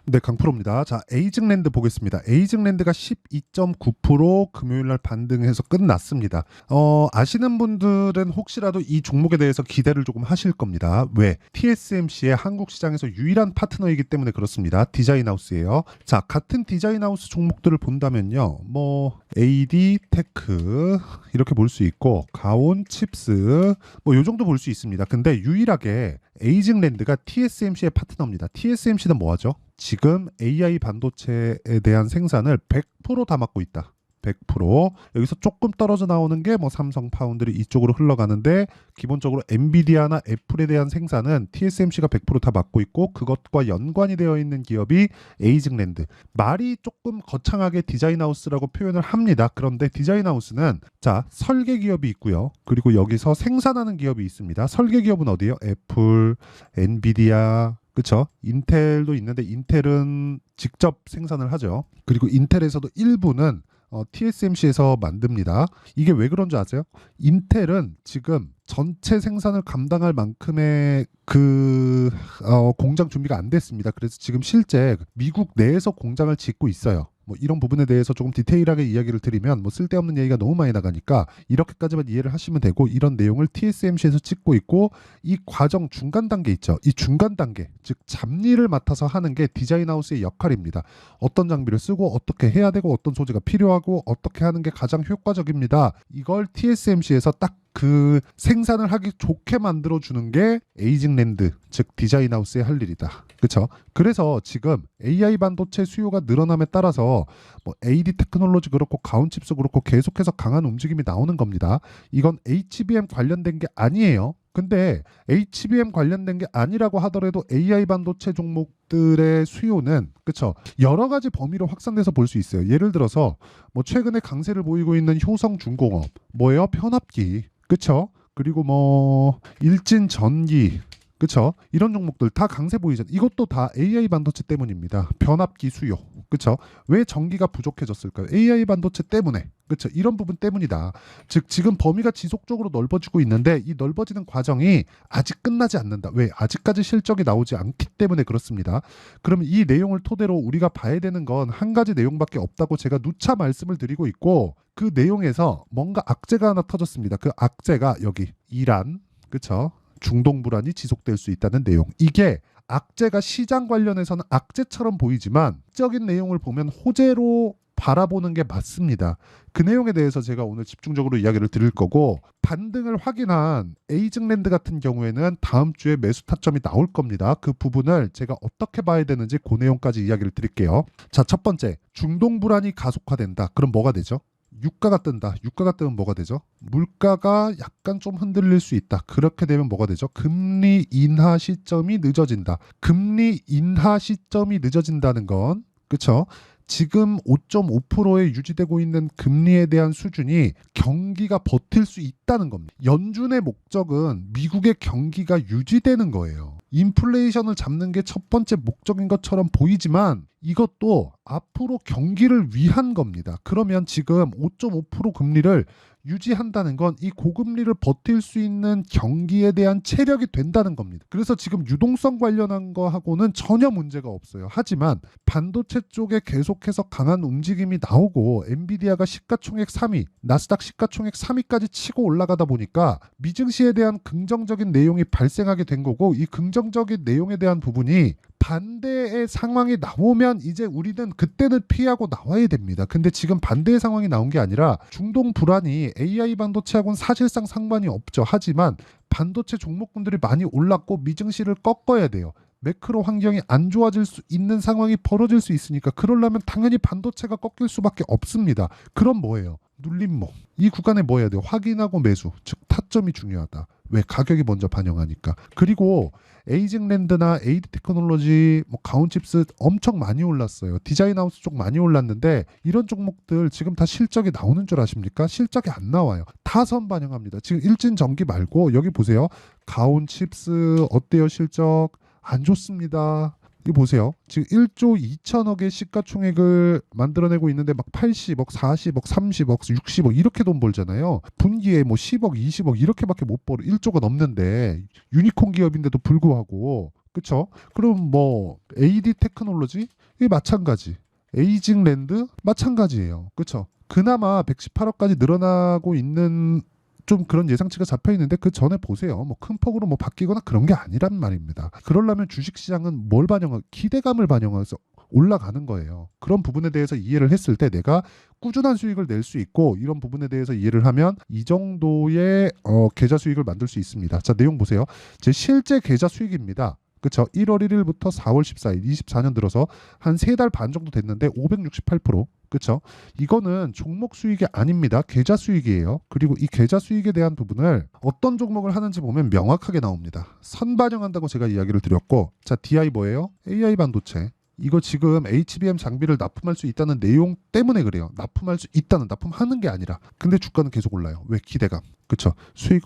네, 강프로입니다. 자, 에이징랜드 보겠습니다. 에이징랜드가 12.9% 금요일날 반등해서 끝났습니다. 아시는 분들은 혹시라도 이 종목에 대해서 기대를 조금 하실 겁니다. 왜? TSMC의 한국 시장에서 유일한 파트너이기 때문에 그렇습니다. 디자인하우스예요. 자, 같은 디자인하우스 종목들을 본다면요. AD 테크 이렇게 볼 수 있고 가온 칩스 요 정도 볼 수 있습니다. 근데 유일하게 에이징랜드가 TSMC의 파트너입니다. TSMC는 뭐 하죠? 지금 AI 반도체에 대한 생산을 100%다 맡고 있다. 100%. 여기서 조금 떨어져 나오는 게 삼성 파운드리 이쪽으로 흘러가는데 기본적으로 엔비디아나 애플에 대한 생산은 TSMC가 100%다 맡고 있고 그것과 연관이 되어 있는 기업이 에이징랜드. 말이 조금 거창하게 디자인하우스라고 표현을 합니다. 그런데 디자인하우스는 자, 설계 기업이 있고요. 그리고 여기서 생산하는 기업이 있습니다. 설계 기업은 어디예요? 애플, 엔비디아, 그쵸? 인텔도 있는데 인텔은 직접 생산을 하죠. 그리고 인텔에서도 일부는 TSMC에서 만듭니다. 이게 왜 그런 줄 아세요? 인텔은 지금 전체 생산을 감당할 만큼의 공장 준비가 안 됐습니다. 그래서 지금 실제 미국 내에서 공장을 짓고 있어요. 이런 부분에 대해서 조금 디테일하게 이야기를 드리면 쓸데없는 얘기가 너무 많이 나가니까 이렇게까지만 이해를 하시면 되고, 이런 내용을 TSMC에서 찍고 있고 이 과정 중간 단계 있죠. 이 중간 단계, 즉 잡일을 맡아서 하는 게 디자인하우스의 역할입니다. 어떤 장비를 쓰고 어떻게 해야 되고 어떤 소재가 필요하고 어떻게 하는 게 가장 효과적입니다. 이걸 TSMC에서 딱 그 생산을 하기 좋게 만들어주는 게 에이징랜드, 즉 디자인하우스의 할 일이다. 그렇죠? 그래서 지금 AI 반도체 수요가 늘어남에 따라서 AD 테크놀로지 그렇고 가온칩스 그렇고 계속해서 강한 움직임이 나오는 겁니다. 이건 HBM 관련된 게 아니에요. 근데 HBM 관련된 게 아니라고 하더라도 AI 반도체 종목들의 수요는 그쵸, 여러 가지 범위로 확산돼서 볼 수 있어요. 예를 들어서 최근에 강세를 보이고 있는 효성중공업, 뭐예요? 편압기, 그쵸? 그리고 일진전기, 그쵸? 이런 종목들 다 강세 보이잖아요. 이것도 다 AI 반도체 때문입니다. 변압기 수요, 그쵸? 왜 전기가 부족해졌을까요? AI 반도체 때문에, 그쵸? 이런 부분 때문이다. 즉 지금 범위가 지속적으로 넓어지고 있는데 이 넓어지는 과정이 아직 끝나지 않는다. 왜? 아직까지 실적이 나오지 않기 때문에 그렇습니다. 그러면 이 내용을 토대로 우리가 봐야 되는 건 한 가지 내용밖에 없다고 제가 누차 말씀을 드리고 있고, 그 내용에서 뭔가 악재가 하나 터졌습니다. 그 악재가 여기 이란, 그쵸? 중동 불안이 지속될 수 있다는 내용. 이게 악재가 시장 관련해서는 악재처럼 보이지만 적인 내용을 보면 호재로 바라보는 게 맞습니다. 그 내용에 대해서 제가 오늘 집중적으로 이야기를 드릴 거고, 반등을 확인한 에이징랜드 같은 경우에는 다음 주에 매수 타점이 나올 겁니다. 그 부분을 제가 어떻게 봐야 되는지 그 내용까지 이야기를 드릴게요. 자, 첫 번째, 중동 불안이 가속화된다. 그럼 뭐가 되죠? 유가가 뜬다. 유가가 뜨면 뭐가 되죠? 물가가 약간 좀 흔들릴 수 있다. 그렇게 되면 뭐가 되죠? 금리 인하 시점이 늦어진다. 금리 인하 시점이 늦어진다는 건, 그쵸? 지금 5.5%에 유지되고 있는 금리에 대한 수준이 경기가 버틸 수 있다는 겁니다. 연준의 목적은 미국의 경기가 유지되는 거예요. 인플레이션을 잡는 게 첫 번째 목적인 것처럼 보이지만 이것도 앞으로 경기를 위한 겁니다. 그러면 지금 5.5% 금리를 유지한다는 건 이 고금리를 버틸 수 있는 경기에 대한 체력이 된다는 겁니다. 그래서 지금 유동성 관련한 거하고는 전혀 문제가 없어요. 하지만 반도체 쪽에 계속해서 강한 움직임이 나오고 엔비디아가 시가총액 3위, 나스닥 시가총액 3위까지 치고 올라가다 보니까 미증시에 대한 긍정적인 내용이 발생하게 된 거고, 이 긍정적인 내용에 대한 부분이 반대의 상황이 나오면 이제 우리는 그때는 피하고 나와야 됩니다. 근데 지금 반대의 상황이 나온 게 아니라 중동 불안이 AI 반도체하고는 사실상 상관이 없죠. 하지만 반도체 종목군들이 많이 올랐고 미증시를 꺾어야 돼요. 매크로 환경이 안 좋아질 수 있는 상황이 벌어질 수 있으니까, 그러려면 당연히 반도체가 꺾일 수밖에 없습니다. 그럼 뭐예요? 눌림목. 이 구간에 뭐 해야 돼요? 확인하고 매수, 즉 타점이 중요하다. 왜? 가격이 먼저 반영하니까. 그리고 에이징랜드나 AD 테크놀로지, 가온칩스 엄청 많이 올랐어요. 디자인하우스 쪽 많이 올랐는데 이런 종목들 지금 다 실적이 나오는 줄 아십니까? 실적이 안 나와요. 다 선 반영합니다. 지금 일진전기 말고 여기 보세요. 가온칩스 어때요? 실적 안 좋습니다. 이 보세요. 지금 1조 2천억의 시가총액을 만들어내고 있는데 80억, 40억, 30억, 60억 이렇게 돈 벌잖아요. 분기에 10억, 20억 이렇게밖에 못 벌어. 1조가 넘는데 유니콘 기업인데도 불구하고. 그쵸? 그럼 뭐 AD 테크놀로지 이 마찬가지. 에이징랜드 마찬가지예요. 그쵸? 그나마 118억까지 늘어나고 있는 좀 그런 예상치가 잡혀 있는데 그 전에 보세요. 뭐 큰 폭으로 뭐 바뀌거나 그런 게 아니란 말입니다. 그러려면 주식시장은 뭘 반영하 기대감을 반영해서 올라가는 거예요. 그런 부분에 대해서 이해를 했을 때 내가 꾸준한 수익을 낼 수 있고 이런 부분에 대해서 이해를 하면 이 정도의 계좌 수익을 만들 수 있습니다. 자, 내용 보세요. 제 실제 계좌 수익입니다. 그쵸? 1월 1일부터 4월 14일, 24년 들어서 한 3달 반 정도 됐는데 568%. 그쵸? 이거는 종목 수익이 아닙니다. 계좌 수익이에요. 그리고 이 계좌 수익에 대한 부분을 어떤 종목을 하는지 보면 명확하게 나옵니다. 선반영한다고 제가 이야기를 드렸고, 자, DI 뭐예요? AI 반도체. 이거 지금 HBM 장비를 납품할 수 있다는 내용 때문에 그래요. 납품할 수 있다는, 납품하는 게 아니라. 근데 주가는 계속 올라요. 왜? 기대감. 그쵸? 수익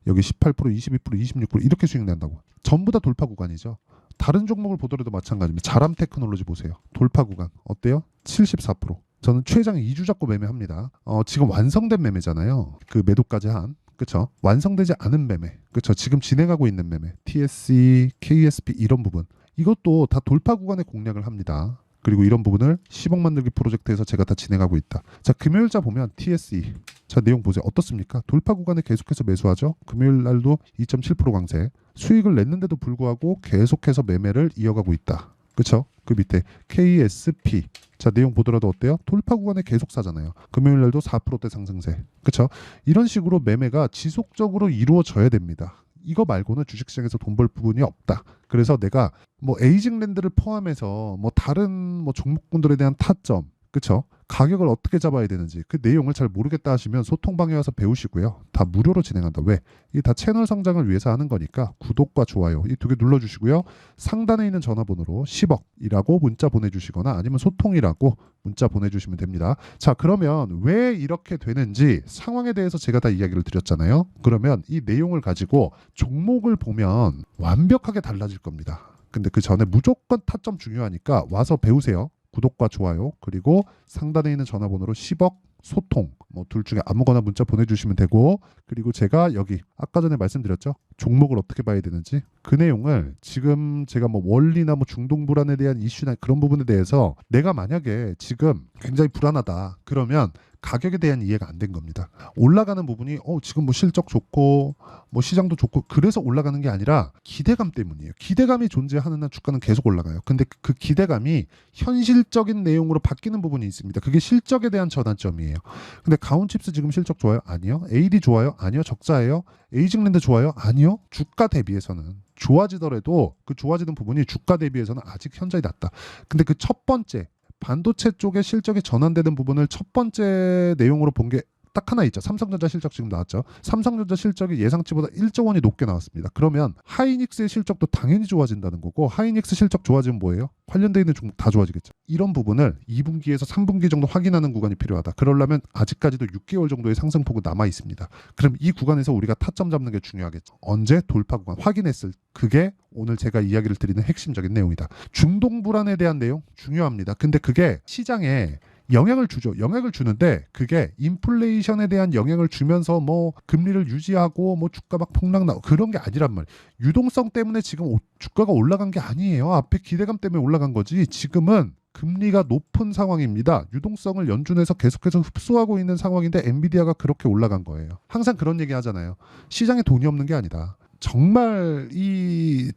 여기 18%, 22%, 26% 이렇게 수익 낸다고. 전부 다 돌파 구간이죠. 다른 종목을 보더라도 마찬가지입니다. 자람 테크놀로지 보세요. 돌파 구간 어때요? 74%. 저는 최장 2주 잡고 매매합니다. 지금 완성된 매매잖아요. 그 매도까지 한. 그쵸? 완성되지 않은 매매. 그쵸? 지금 진행하고 있는 매매. TSE, KSP 이런 부분. 이것도 다 돌파 구간의 공략을 합니다. 그리고 이런 부분을 10억 만들기 프로젝트에서 제가 다 진행하고 있다. 자, 금요일자 보면 TSE. 자, 내용 보세요. 어떻습니까? 돌파 구간에 계속해서 매수하죠. 금요일 날도 2.7% 강세. 수익을 냈는데도 불구하고 계속해서 매매를 이어가고 있다. 그쵸? 그 밑에 KSP. 자, 내용 보더라도 어때요? 돌파 구간에 계속 사잖아요. 금요일 날도 4%대 상승세. 그쵸? 이런 식으로 매매가 지속적으로 이루어져야 됩니다. 이거 말고는 주식시장에서 돈 벌 부분이 없다. 그래서 내가 뭐 에이징랜드를 포함해서 뭐 다른 뭐 종목군들에 대한 타점, 그쵸? 가격을 어떻게 잡아야 되는지 그 내용을 잘 모르겠다 하시면 소통방에 와서 배우시고요. 다 무료로 진행한다. 왜? 이게 다 채널 성장을 위해서 하는 거니까 구독과 좋아요 이 두 개 눌러주시고요. 상단에 있는 전화번호로 10억이라고 문자 보내주시거나 아니면 소통이라고 문자 보내주시면 됩니다. 자, 그러면 왜 이렇게 되는지 상황에 대해서 제가 다 이야기를 드렸잖아요. 그러면 이 내용을 가지고 종목을 보면 완벽하게 달라질 겁니다. 근데 그 전에 무조건 타점 중요하니까 와서 배우세요. 구독과 좋아요 그리고 상단에 있는 전화번호로 10억 소통 뭐 둘 중에 아무거나 문자 보내주시면 되고 그리고 제가 여기 아까 전에 말씀드렸죠 종목을 어떻게 봐야 되는지 그 내용을 지금 제가 뭐 원리나 뭐 중동 불안에 대한 이슈나 그런 부분에 대해서 내가 만약에 지금 굉장히 불안하다 그러면 가격에 대한 이해가 안 된 겁니다. 올라가는 부분이 지금 뭐 실적 좋고 뭐 시장도 좋고 그래서 올라가는 게 아니라 기대감 때문이에요. 기대감이 존재하는 한 주가는 계속 올라가요. 근데 그 기대감이 현실적인 내용으로 바뀌는 부분이 있습니다. 그게 실적에 대한 전환점이에요. 근데 가온칩스 지금 실적 좋아요? 아니요. AD 좋아요? 아니요. 적자예요. 에이징랜드 좋아요? 아니요. 주가 대비해서는 좋아지더라도 그 좋아지는 부분이 주가 대비해서는 아직 현저히 낮다. 근데 그 첫 번째 반도체 쪽에 실적이 전환되는 부분을 첫 번째 내용으로 본 게 딱 하나 있죠. 삼성전자 실적 지금 나왔죠. 삼성전자 실적이 예상치보다 1조 원이 높게 나왔습니다. 그러면 하이닉스의 실적도 당연히 좋아진다는 거고 하이닉스 실적 좋아지면 뭐예요? 관련되어 있는 종목 다 좋아지겠죠. 이런 부분을 2분기에서 3분기 정도 확인하는 구간이 필요하다. 그러려면 아직까지도 6개월 정도의 상승폭이 남아 있습니다. 그럼 이 구간에서 우리가 타점 잡는 게 중요하겠죠. 언제 돌파 구간 확인했을 그게 오늘 제가 이야기를 드리는 핵심적인 내용이다. 중동 불안에 대한 내용 중요합니다. 근데 그게 시장에 영향을 주죠. 영향을 주는데 그게 인플레이션에 대한 영향을 주면서 뭐 금리를 유지하고 뭐 주가 막 폭락 나고 그런 게 아니란 말이에요. 유동성 때문에 지금 주가가 올라간 게 아니에요. 앞에 기대감 때문에 올라간 거지. 지금은 금리가 높은 상황입니다. 유동성을 연준에서 계속해서 흡수하고 있는 상황인데 엔비디아가 그렇게 올라간 거예요. 항상 그런 얘기 하잖아요. 시장에 돈이 없는 게 아니다. 정말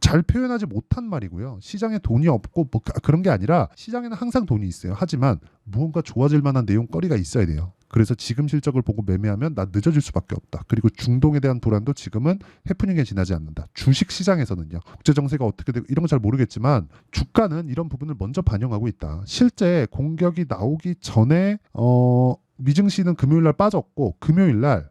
잘 표현하지 못한 말이고요. 시장에 돈이 없고 뭐 그런 게 아니라 시장에는 항상 돈이 있어요. 하지만 무언가 좋아질 만한 내용거리가 있어야 돼요. 그래서 지금 실적을 보고 매매하면 나 늦어질 수밖에 없다. 그리고 중동에 대한 불안도 지금은 해프닝에 지나지 않는다. 주식 시장에서는요. 국제 정세가 어떻게 되고 이런 건 잘 모르겠지만 주가는 이런 부분을 먼저 반영하고 있다. 실제 공격이 나오기 전에 미증시는 금요일 날 빠졌고 금요일 날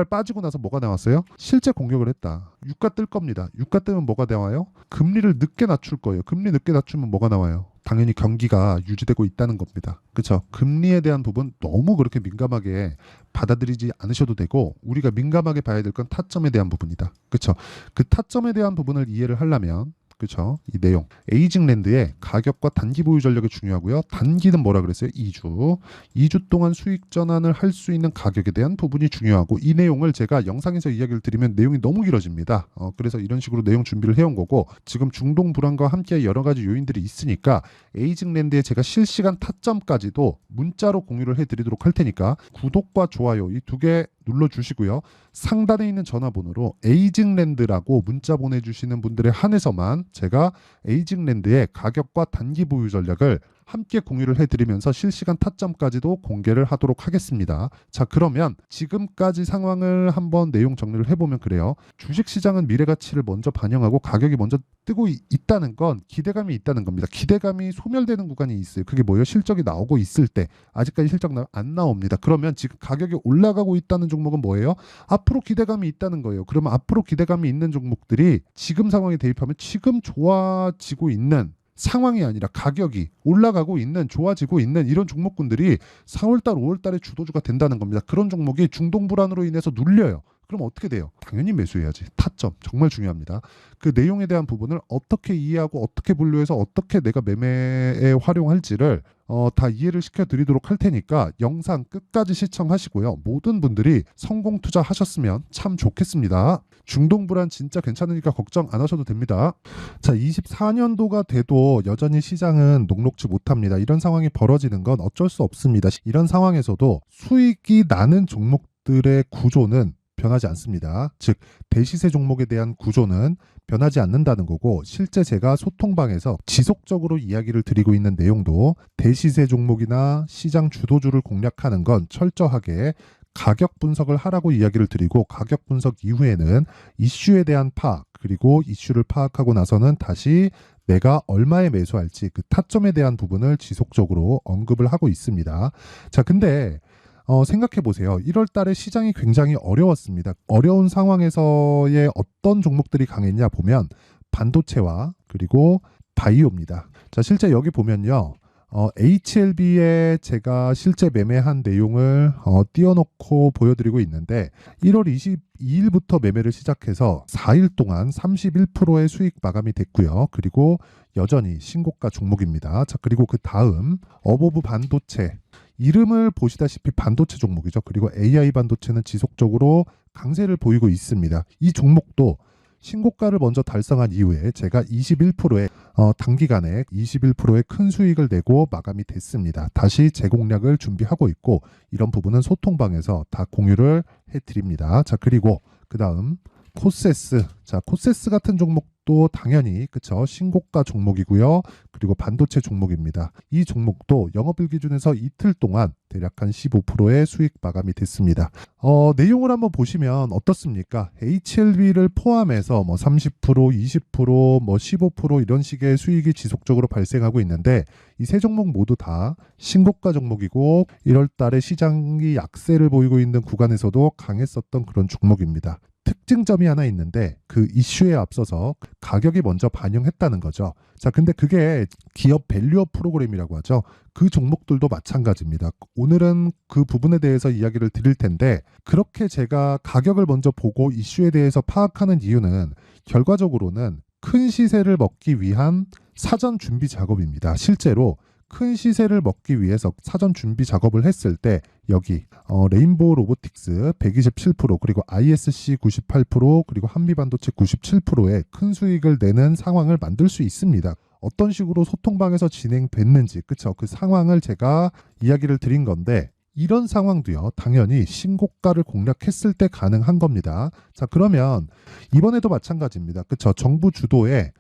빠지고 나서 뭐가 나왔어요? 실제 공격을 했다. 유가 뜰 겁니다. 유가 뜨면 뭐가 나와요? 금리를 늦게 낮출 거예요. 금리 늦게 낮추면 뭐가 나와요? 당연히 경기가 유지되고 있다는 겁니다. 그렇죠? 금리에 대한 부분 너무 그렇게 민감하게 받아들이지 않으셔도 되고 우리가 민감하게 봐야 될 건 타점에 대한 부분이다. 그렇죠? 그 타점에 대한 부분을 이해를 하려면 그렇죠? 이 내용. 에이징랜드의 가격과 단기 보유 전략이 중요하고요. 단기는 뭐라 그랬어요? 2주. 2주 동안 수익 전환을 할 수 있는 가격에 대한 부분이 중요하고 이 내용을 제가 영상에서 이야기를 드리면 내용이 너무 길어집니다. 그래서 이런 식으로 내용 준비를 해온 거고 지금 중동 불안과 함께 여러 가지 요인들이 있으니까 에이징랜드에 제가 실시간 타점까지도 문자로 공유를 해드리도록 할 테니까 구독과 좋아요 이 두 개 눌러주시고요. 상단에 있는 전화번호로 에이징랜드라고 문자 보내주시는 분들에 한해서만 제가 에이징랜드의 가격과 단기 보유 전략을 함께 공유를 해드리면서 실시간 타점까지도 공개를 하도록 하겠습니다. 자, 그러면 지금까지 상황을 한번 내용 정리를 해보면 그래요. 주식시장은 미래 가치를 먼저 반영하고 가격이 먼저 뜨고 있다는 건 기대감이 있다는 겁니다. 기대감이 소멸되는 구간이 있어요. 그게 뭐예요? 실적이 나오고 있을 때. 아직까지 실적 안 나옵니다. 그러면 지금 가격이 올라가고 있다는 종목은 뭐예요? 앞으로 기대감이 있다는 거예요. 그러면 앞으로 기대감이 있는 종목들이 지금 상황에 대입하면 지금 좋아지고 있는 상황이 아니라 가격이 올라가고 있는 좋아지고 있는 이런 종목군들이 4월달 5월달에 주도주가 된다는 겁니다. 그런 종목이 중동 불안으로 인해서 눌려요. 그럼 어떻게 돼요? 당연히 매수해야지. 타점 정말 중요합니다. 그 내용에 대한 부분을 어떻게 이해하고 어떻게 분류해서 어떻게 내가 매매에 활용할지를 다 이해를 시켜드리도록 할 테니까 영상 끝까지 시청하시고요. 모든 분들이 성공 투자하셨으면 참 좋겠습니다. 중동 불안 진짜 괜찮으니까 걱정 안 하셔도 됩니다. 자, 24년도가 돼도 여전히 시장은 녹록지 못합니다. 이런 상황이 벌어지는 건 어쩔 수 없습니다. 이런 상황에서도 수익이 나는 종목들의 구조는 변하지 않습니다. 즉 대시세 종목에 대한 구조는 변하지 않는다는 거고 실제 제가 소통방에서 지속적으로 이야기를 드리고 있는 내용도 대시세 종목이나 시장 주도주를 공략하는 건 철저하게 가격 분석을 하라고 이야기를 드리고 가격 분석 이후에는 이슈에 대한 파악 그리고 이슈를 파악하고 나서는 다시 내가 얼마에 매수할지 그 타점에 대한 부분을 지속적으로 언급을 하고 있습니다. 자, 근데 생각해 보세요. 1월 달에 시장이 굉장히 어려웠습니다. 어려운 상황에서의 어떤 종목들이 강했냐 보면 반도체와 그리고 바이오입니다. 자, 실제 여기 보면요. HLB에 제가 실제 매매한 내용을 띄워놓고 보여드리고 있는데 1월 22일부터 매매를 시작해서 4일 동안 31%의 수익 마감이 됐고요. 그리고 여전히 신고가 종목입니다. 자, 그리고 그 다음 어보브 반도체 이름을 보시다시피 반도체 종목이죠. 그리고 AI 반도체는 지속적으로 강세를 보이고 있습니다. 이 종목도 신고가를 먼저 달성한 이후에 제가 21%의 단기간에 21%의 큰 수익을 내고 마감이 됐습니다. 다시 재공략을 준비하고 있고 이런 부분은 소통방에서 다 공유를 해드립니다. 자, 그리고 그 다음 코세스. 자, 코세스 같은 종목도 당연히 그쵸 신고가 종목이고요. 그리고 반도체 종목입니다. 이 종목도 영업일 기준에서 이틀 동안 대략 한 15%의 수익 마감이 됐습니다. 내용을 한번 보시면 어떻습니까? HLB를 포함해서 뭐 30%, 20%, 뭐 15% 이런 식의 수익이 지속적으로 발생하고 있는데 이 세 종목 모두 다 신고가 종목이고 1월 달에 시장이 약세를 보이고 있는 구간에서도 강했었던 그런 종목입니다. 특징점이 하나 있는데 그 이슈에 앞서서 가격이 먼저 반영했다는 거죠. 자, 근데 그게 기업 밸류업 프로그램이라고 하죠. 그 종목들도 마찬가지입니다. 오늘은 그 부분에 대해서 이야기를 드릴 텐데 그렇게 제가 가격을 먼저 보고 이슈에 대해서 파악하는 이유는 결과적으로는 큰 시세를 먹기 위한 사전 준비 작업입니다. 실제로 큰 시세를 먹기 위해서 사전 준비 작업을 했을 때 여기 레인보우 로보틱스 127% 그리고 ISC 98% 그리고 한미반도체 97%의 큰 수익을 내는 상황을 만들 수 있습니다. 어떤 식으로 소통방에서 진행됐는지 그쵸? 그 상황을 제가 이야기를 드린 건데 이런 상황도요. 당연히 신고가를 공략했을 때 가능한 겁니다. 자, 그러면 이번에도 마찬가지입니다. 그쵸? 정부 주도의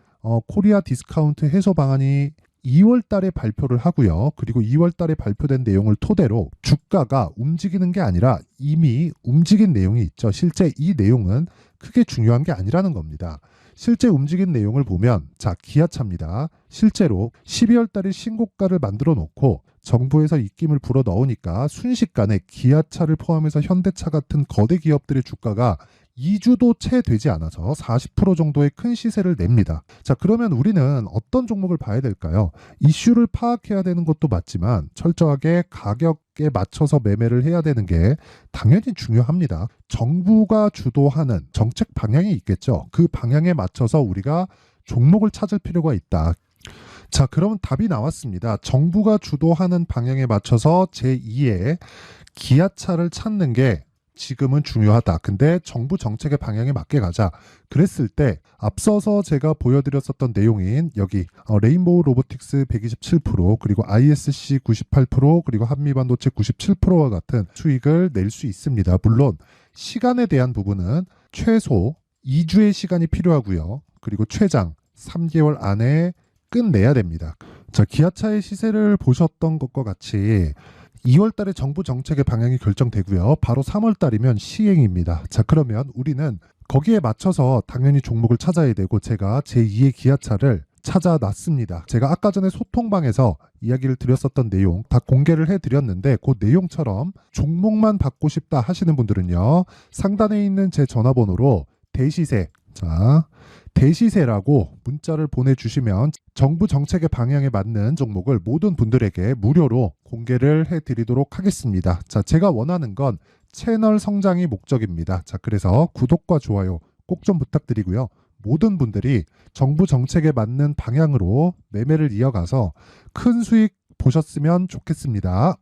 코리아 디스카운트 해소 방안이 2월 달에 발표를 하고요. 그리고 2월 달에 발표된 내용을 토대로 주가가 움직이는 게 아니라 이미 움직인 내용이 있죠. 실제 이 내용은 크게 중요한 게 아니라는 겁니다. 실제 움직인 내용을 보면 자, 기아차입니다. 실제로 12월 달에 신고가를 만들어 놓고 정부에서 입김을 불어 넣으니까 순식간에 기아차를 포함해서 현대차 같은 거대 기업들의 주가가 2주도 채 되지 않아서 40% 정도의 큰 시세를 냅니다. 자, 그러면 우리는 어떤 종목을 봐야 될까요? 이슈를 파악해야 되는 것도 맞지만 철저하게 가격에 맞춰서 매매를 해야 되는 게 당연히 중요합니다. 정부가 주도하는 정책 방향이 있겠죠. 그 방향에 맞춰서 우리가 종목을 찾을 필요가 있다. 자, 그러면 답이 나왔습니다. 정부가 주도하는 방향에 맞춰서 제2의 기아차를 찾는 게 지금은 중요하다. 근데 정부 정책의 방향에 맞게 가자. 그랬을 때 앞서서 제가 보여드렸었던 내용인 여기 레인보우 로보틱스 127% 그리고 ISC 98% 그리고 한미반도체 97%와 같은 수익을 낼 수 있습니다. 물론 시간에 대한 부분은 최소 2주의 시간이 필요하고요. 그리고 최장 3개월 안에 끝내야 됩니다. 자, 기아차의 시세를 보셨던 것과 같이 2월 달에 정부 정책의 방향이 결정되고요. 바로 3월 달이면 시행입니다. 자, 그러면 우리는 거기에 맞춰서 당연히 종목을 찾아야 되고 제가 제2의 기아차를 찾아놨습니다. 제가 아까 전에 소통방에서 이야기를 드렸었던 내용 다 공개를 해드렸는데 그 내용처럼 종목만 받고 싶다 하시는 분들은요. 상단에 있는 제 전화번호로 대시세, 자, 대시세라고 문자를 보내주시면 정부 정책의 방향에 맞는 종목을 모든 분들에게 무료로 공개를 해드리도록 하겠습니다. 자, 제가 원하는 건 채널 성장이 목적입니다. 자, 그래서 구독과 좋아요 꼭 좀 부탁드리고요. 모든 분들이 정부 정책에 맞는 방향으로 매매를 이어가서 큰 수익 보셨으면 좋겠습니다.